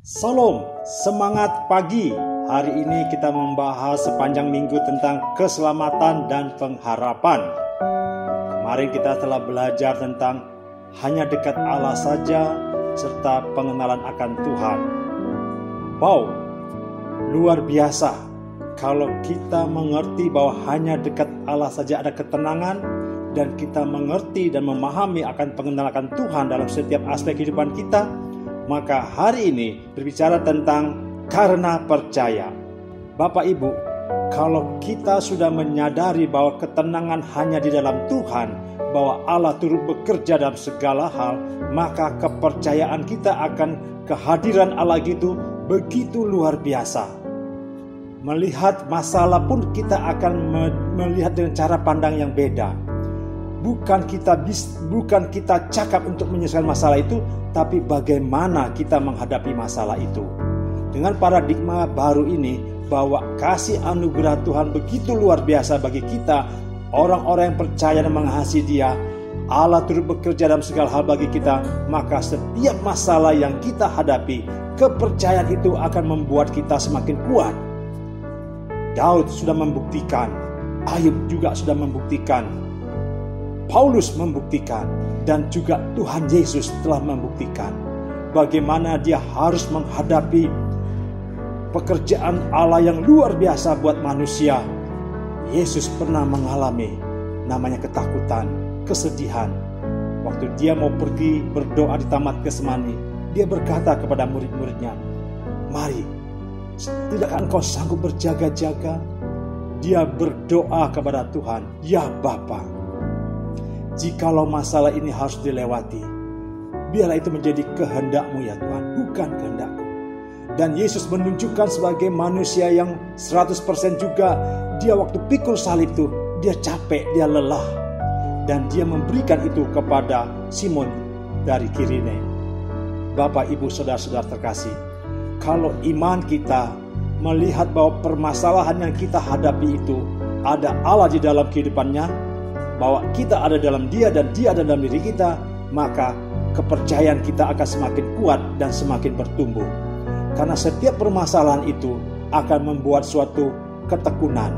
Salam, semangat pagi. Hari ini kita membahas sepanjang minggu tentang keselamatan dan pengharapan. Kemarin kita telah belajar tentang hanya dekat Allah saja serta pengenalan akan Tuhan. Wow, luar biasa. Kalau kita mengerti bahwa hanya dekat Allah saja ada ketenangan, dan kita mengerti dan memahami akan pengenalan Tuhan dalam setiap aspek kehidupan kita, maka hari ini berbicara tentang karena percaya. Bapak Ibu, kalau kita sudah menyadari bahwa ketenangan hanya di dalam Tuhan, bahwa Allah turut bekerja dalam segala hal, maka kepercayaan kita akan kehadiran Allah itu begitu luar biasa. Melihat masalah pun kita akan melihat dengan cara pandang yang beda. Bukan kita cakap untuk menyelesaikan masalah itu, tapi bagaimana kita menghadapi masalah itu. Dengan paradigma baru ini, bahwa kasih anugerah Tuhan begitu luar biasa bagi kita, orang-orang yang percaya dan mengasihi Dia, Allah turut bekerja dalam segala hal bagi kita, maka setiap masalah yang kita hadapi, kepercayaan itu akan membuat kita semakin kuat. Daud sudah membuktikan, Ayub juga sudah membuktikan, Paulus membuktikan, dan juga Tuhan Yesus telah membuktikan bagaimana dia harus menghadapi pekerjaan Allah yang luar biasa buat manusia. Yesus pernah mengalami namanya ketakutan, kesedihan. Waktu dia mau pergi berdoa di Taman Getsemani, dia berkata kepada murid-muridnya, "Mari, tidakkah engkau sanggup berjaga-jaga?" Dia berdoa kepada Tuhan, "Ya Bapa, jikalau masalah ini harus dilewati, biarlah itu menjadi kehendak-Mu ya Tuhan, bukan kehendak-Ku." Dan Yesus menunjukkan sebagai manusia yang 100% juga, dia waktu pikul salib itu, dia capek, dia lelah. Dan dia memberikan itu kepada Simon dari Kirene. Bapak, Ibu, Saudara-saudara terkasih, kalau iman kita melihat bahwa permasalahan yang kita hadapi itu ada Allah di dalam kehidupannya, bahwa kita ada dalam Dia dan Dia ada dalam diri kita, maka kepercayaan kita akan semakin kuat dan semakin bertumbuh. Karena setiap permasalahan itu akan membuat suatu ketekunan.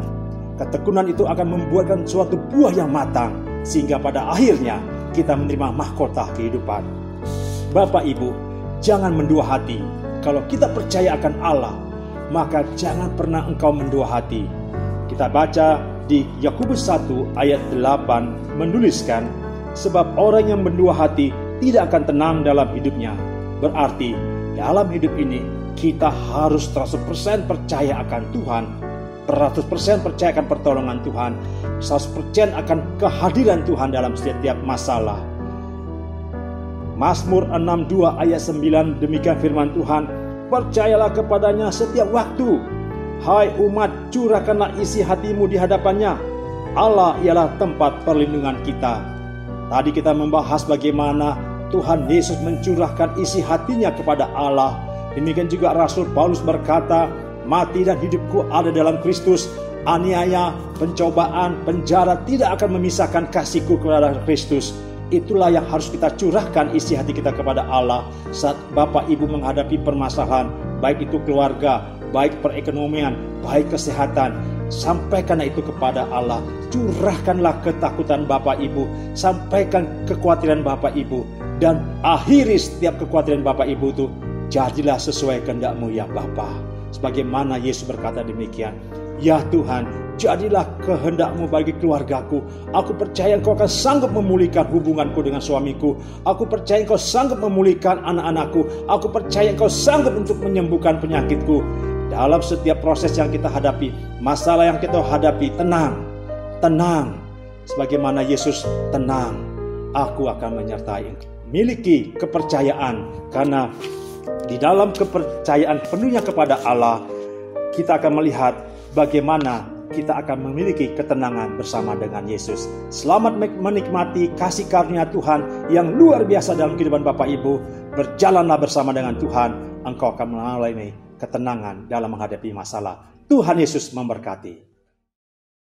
Ketekunan itu akan membuatkan suatu buah yang matang, sehingga pada akhirnya kita menerima mahkota kehidupan. Bapak Ibu, jangan mendua hati. Kalau kita percaya akan Allah, maka jangan pernah engkau mendua hati. Kita baca di Yakobus 1 ayat 8 menuliskan, sebab orang yang mendua hati tidak akan tenang dalam hidupnya. Berarti dalam hidup ini kita harus 100% percaya akan Tuhan, 100% percaya akan pertolongan Tuhan, 100% akan kehadiran Tuhan dalam setiap masalah. Mazmur 62 ayat 9 demikian firman Tuhan, "Percayalah kepadanya setiap waktu. Hai umat, curahkanlah isi hatimu di hadapannya. Allah ialah tempat perlindungan kita." Tadi kita membahas bagaimana Tuhan Yesus mencurahkan isi hatinya kepada Allah. Demikian juga Rasul Paulus berkata, "Mati dan hidupku ada dalam Kristus. Aniaya, pencobaan, penjara tidak akan memisahkan kasihku kepada Kristus." Itulah yang harus kita curahkan isi hati kita kepada Allah saat Bapak Ibu menghadapi permasalahan, baik itu keluarga, baik perekonomian, baik kesehatan. Sampaikan itu kepada Allah. Curahkanlah ketakutan Bapak Ibu, sampaikan kekhawatiran Bapak Ibu, dan akhiri setiap kekhawatiran Bapak Ibu itu, jadilah sesuai kehendak-Mu ya Bapa. Sebagaimana Yesus berkata demikian, "Ya Tuhan, jadilah kehendak-Mu bagi keluargaku. Aku percaya Engkau akan sanggup memulihkan hubunganku dengan suamiku. Aku percaya Engkau sanggup memulihkan anak-anakku. Aku percaya Engkau sanggup untuk menyembuhkan penyakitku." Dalam setiap proses yang kita hadapi, masalah yang kita hadapi, tenang. Sebagaimana Yesus tenang, aku akan menyertai engkau. Miliki kepercayaan, karena di dalam kepercayaan penuhnya kepada Allah, kita akan melihat bagaimana kita akan memiliki ketenangan bersama dengan Yesus. Selamat menikmati kasih karunia Tuhan yang luar biasa dalam kehidupan Bapak Ibu. Berjalanlah bersama dengan Tuhan, engkau akan mengalami ketenangan dalam menghadapi masalah. Tuhan Yesus memberkati.